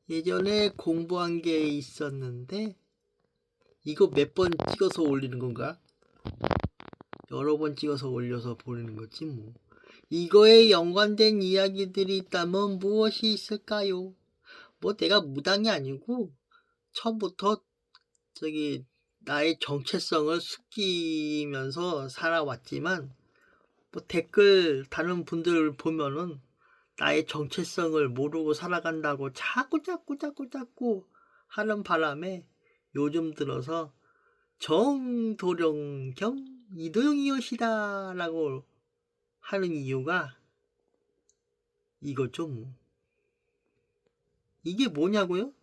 예전에 공부한 게 있었는데 이거 몇 번 찍어서 올리는 건가? 여러 번 찍어서 올려서 보내는 거지 뭐. 이거에 연관된 이야기들이 있다면 무엇이 있을까요? 뭐 내가 무당이 아니고 처음부터 나의 정체성을 숨기면서 살아왔지만 뭐 댓글 다른 분들 보면은 나의 정체성을 모르고 살아간다고 자꾸 하는 바람에 요즘 들어서 정도령 겸 이도영이엇이다 라고 하는 이유가 이거죠 뭐. 이게 뭐냐고요?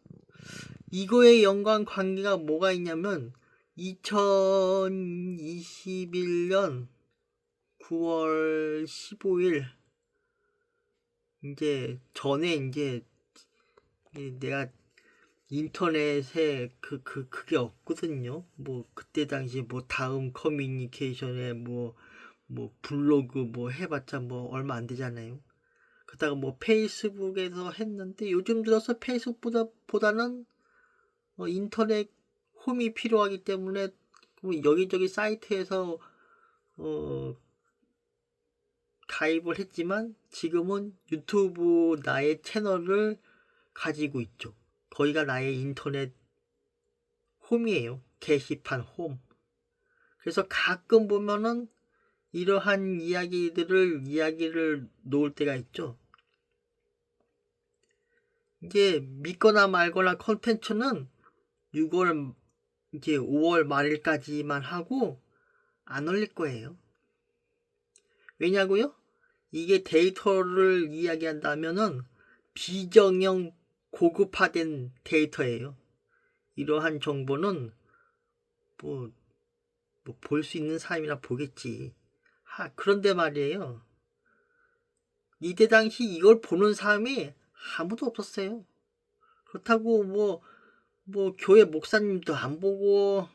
이거의 연관관계가 뭐가 있냐면 2021년 9월 15일 이제 전에 이제 내가 인터넷에 그게 없거든요. 뭐 그때 당시 뭐 다음 커뮤니케이션에 뭐 블로그 뭐 해봤자 뭐 얼마 안 되잖아요. 그러다가 뭐 페이스북에서 했는데 요즘 들어서 페이스북보다는 인터넷 홈이 필요하기 때문에 뭐 여기저기 사이트에서 가입을 했지만 지금은 유튜브 나의 채널을 가지고 있죠. 거기가 나의 인터넷 홈이에요. 게시판 홈. 그래서 가끔 보면은 이러한 이야기를 놓을 때가 있죠. 이제 믿거나 말거나 컨텐츠는 6월 이제 5월 말일까지만 하고 안 올릴 거예요. 왜냐고요? 이게 데이터를 이야기한다면은 비정형 고급화된 데이터예요. 이러한 정보는 뭐 볼 수 있는 사람이나 보겠지. 그런데 말이에요. 이때 당시 이걸 보는 사람이 아무도 없었어요. 그렇다고 뭐 교회 목사님도 안 보고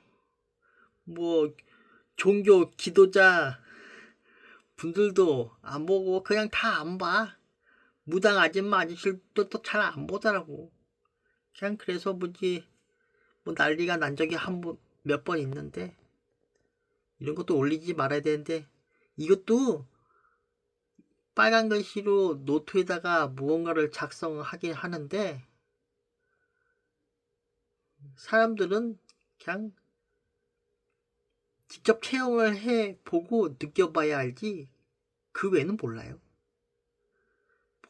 뭐 종교 기도자 분들도 안 보고 그냥 다 안 봐. 무당 아줌마 아저씨들도 또 잘 안 보더라고. 그냥 그래서 뭐지 뭐 난리가 난 적이 몇 번 있는데 이런 것도 올리지 말아야 되는데 이것도 빨간 글씨로 노트에다가 무언가를 작성하긴 하는데 사람들은 그냥 직접 체험을 해보고 느껴봐야 알지 그 외에는 몰라요.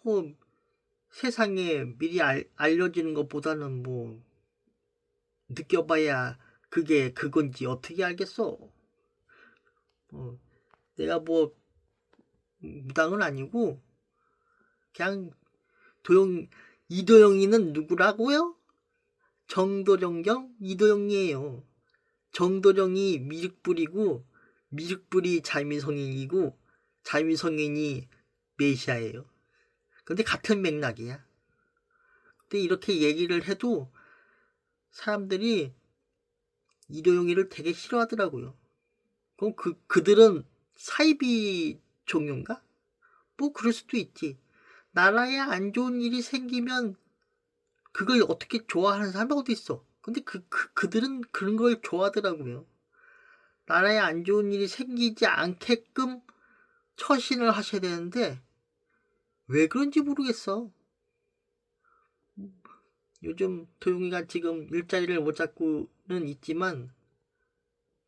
뭐 세상에 미리 알려지는 것보다는 뭐 느껴봐야 그게 그건지 어떻게 알겠어. 내가 뭐 무당은 아니고 그냥 이도영이는 누구라고요? 정도령경 이도영이에요. 정도령이 미륵불이고 미륵불이 자미성인이고 자미성인이 메시아예요. 근데 같은 맥락이야. 근데 이렇게 얘기를 해도 사람들이 이도영이를 되게 싫어하더라고요. 그럼 그들은 사이비 종교인가? 뭐 그럴 수도 있지. 나라에 안 좋은 일이 생기면 그걸 어떻게 좋아하는 사람이 어디 있어? 근데 그들은 그런 걸 좋아하더라고요. 나라에 안 좋은 일이 생기지 않게끔 처신을 하셔야 되는데 왜 그런지 모르겠어. 요즘 도용이가 지금 일자리를 못 잡고는 있지만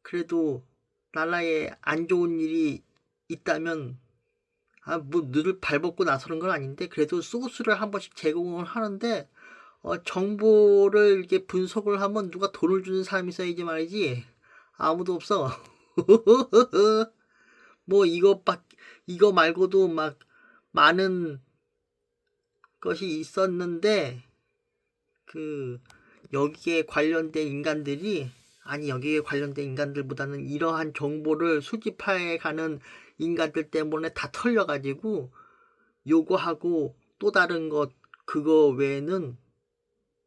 그래도 나라에 안 좋은 일이 있다면 뭐 늘 발벗고 나서는 건 아닌데 그래도 소스를 한 번씩 제공을 하는데 정보를 이렇게 분석을 하면 누가 돈을 주는 사람이 있어야지 말이지 아무도 없어. 뭐 이거 말고도 막 많은 것이 있었는데 여기에 관련된 인간들이 여기에 관련된 인간들보다는 이러한 정보를 수집해 가는 인간들 때문에 다 털려가지고 요거하고 또 다른 것 그거 외에는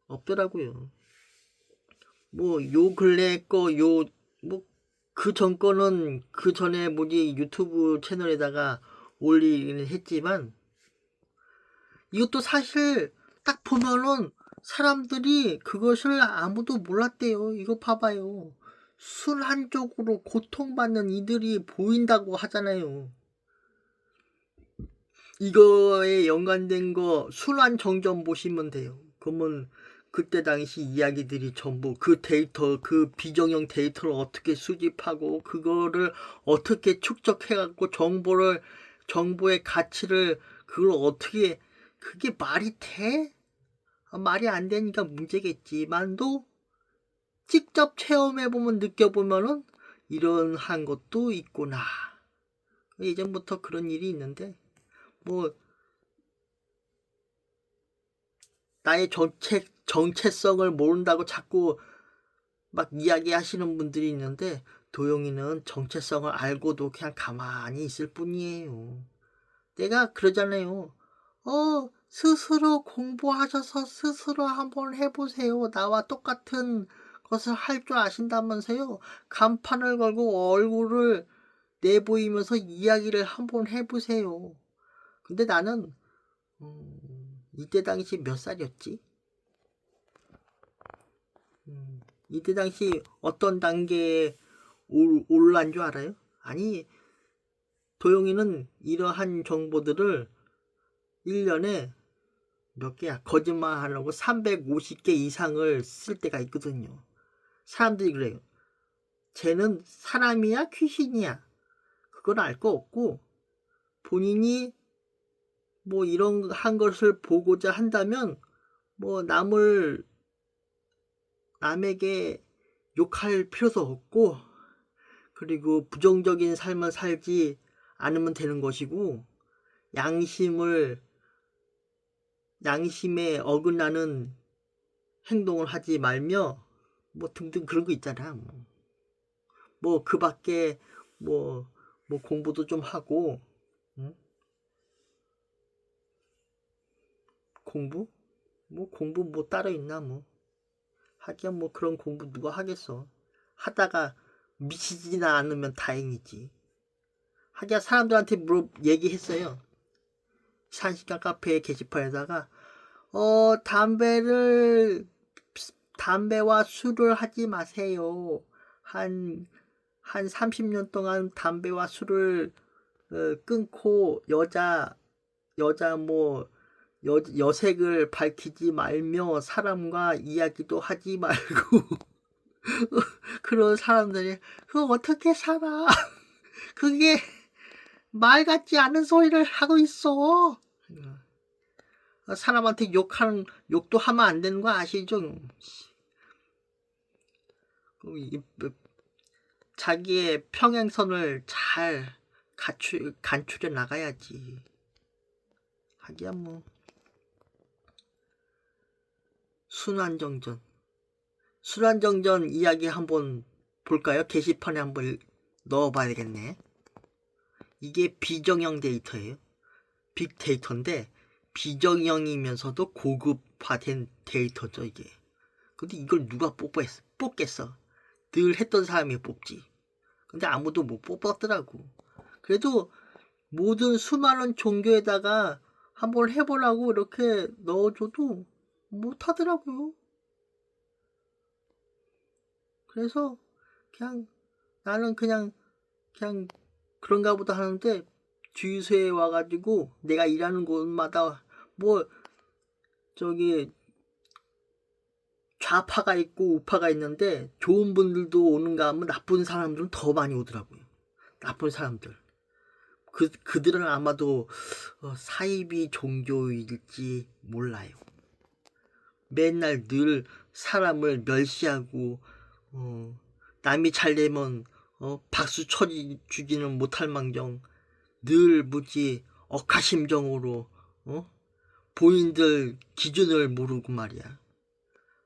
없더라고요. 뭐 요 근래 뭐 그 전 거는 그 전에 뭐지 유튜브 채널에다가 올리긴 했지만 이것도 사실 딱 보면은 사람들이 그것을 아무도 몰랐대요. 이거 봐봐요. 순환적으로 고통받는 이들이 보인다고 하잖아요. 이거에 연관된 거 순환정전 보시면 돼요. 그러면 그때 당시 이야기들이 전부 그 데이터, 그 비정형 데이터를 어떻게 수집하고 그거를 어떻게 축적해갖고 정보의 가치를 그걸 어떻게, 그게 말이 돼? 말이 안 되니까 문제겠지만도 직접 체험해보면 느껴보면은 이런 한 것도 있구나. 예전부터 그런 일이 있는데 뭐 나의 정체성을 모른다고 자꾸 막 이야기하시는 분들이 있는데 도영이는 정체성을 알고도 그냥 가만히 있을 뿐이에요. 내가 그러잖아요. 스스로 공부하셔서 스스로 한번 해보세요. 나와 똑같은 것을 할 줄 아신다면서요. 간판을 걸고 얼굴을 내보이면서 이야기를 한번 해보세요. 근데 나는 이때 당시 몇 살이었지? 이때 당시 어떤 단계에 올란 줄 알아요? 아니, 도영이는 이러한 정보들을 1년에 몇 개야? 거짓말 하려고 350개 이상을 쓸 때가 있거든요. 사람들이 그래요. 쟤는 사람이야? 귀신이야? 그건 알 거 없고, 본인이 뭐 이런 한 것을 보고자 한다면, 뭐 남에게 욕할 필요도 없고, 그리고 부정적인 삶을 살지 않으면 되는 것이고, 양심에 어긋나는 행동을 하지 말며, 뭐 등등 그런 거 있잖아. 뭐 그 밖에 뭐 공부도 좀 하고, 응? 공부? 공부 뭐 따로 있나 뭐. 하기야 뭐 그런 공부 누가 하겠어. 하다가 미치지나 않으면 다행이지. 하기야 사람들한테 얘기했어요. 산시간 카페 게시판에다가 담배와 술을 하지 마세요. 한 30년 동안 담배와 술을 끊고 여색을 밝히지 말며 사람과 이야기도 하지 말고 그런 사람들이 그거 어떻게 살아? 그게 말 같지 않은 소리를 하고 있어. 사람한테 욕도 하면 안 되는 거 아시죠? 자기의 평행선을 잘 간추려 나가야지. 하기야 뭐 순환정전 이야기 한번 볼까요? 게시판에 한번 넣어봐야겠네. 이게 비정형 데이터예요. 빅데이터인데 비정형이면서도 고급화된 데이터죠 이게. 근데 이걸 누가 뽑겠어? 늘 했던 사람이 뽑지. 근데 아무도 못 뽑았더라고. 그래도 모든 수많은 종교에다가 한번 해보라고 이렇게 넣어줘도 못하더라고요. 그래서 나는 그냥 그런가 보다 하는데 주유소에 와가지고 내가 일하는 곳마다 뭐 저기 좌파가 있고 우파가 있는데 좋은 분들도 오는가 하면 나쁜 사람들은 더 많이 오더라고요. 나쁜 사람들. 그들은 아마도 사이비 종교일지 몰라요. 맨날 늘 사람을 멸시하고 남이 잘 되면 박수 쳐주지는 못할 망정 늘 무지 억하심정으로 본인들 기준을 모르고 말이야.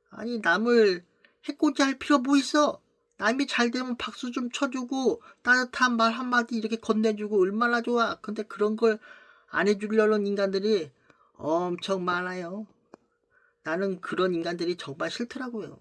아니 남을 해코지 할 필요 뭐 있어? 남이 잘 되면 박수 좀 쳐주고 따뜻한 말 한마디 이렇게 건네주고 얼마나 좋아. 근데 그런 걸 안 해주려는 인간들이 엄청 많아요. 나는 그런 인간들이 정말 싫더라고요.